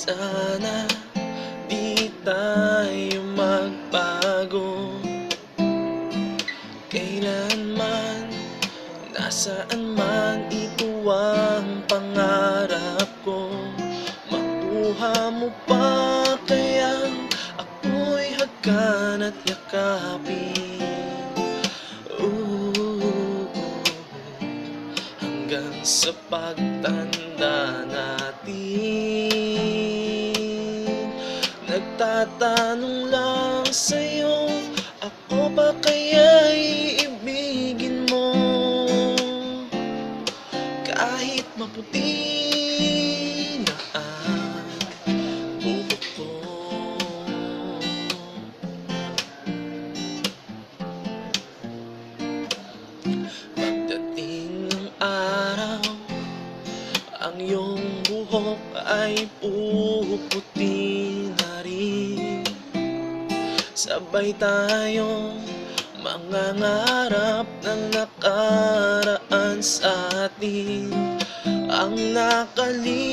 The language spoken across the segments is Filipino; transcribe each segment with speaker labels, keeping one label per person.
Speaker 1: Sana di tayo magbago kailanman, nasaan man, ito ang pangarap ko. Makuha mo pa kayang ako'y hagkan at yakapin. Ooh, hanggang sa pagtanda natin. Nagtatanong lang sa'yo, ako ba kaya iibigin mo? Kahit maputi na ang buhok ko. Pagdating ng araw, ang iyong buhok ay puputi na rin. Sabay tayong mangangarap ng nakaraan sa atin. Ang nakalipas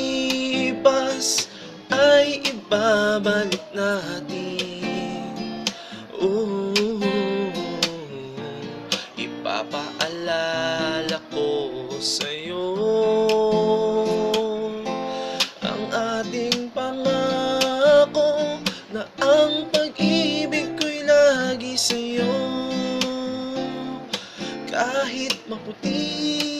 Speaker 1: ay ibabalik natin. Ipapaalala ko sa'yo ang ating pangako na ang pag-ibig ko'y lagi sa'yo. Kahit maputi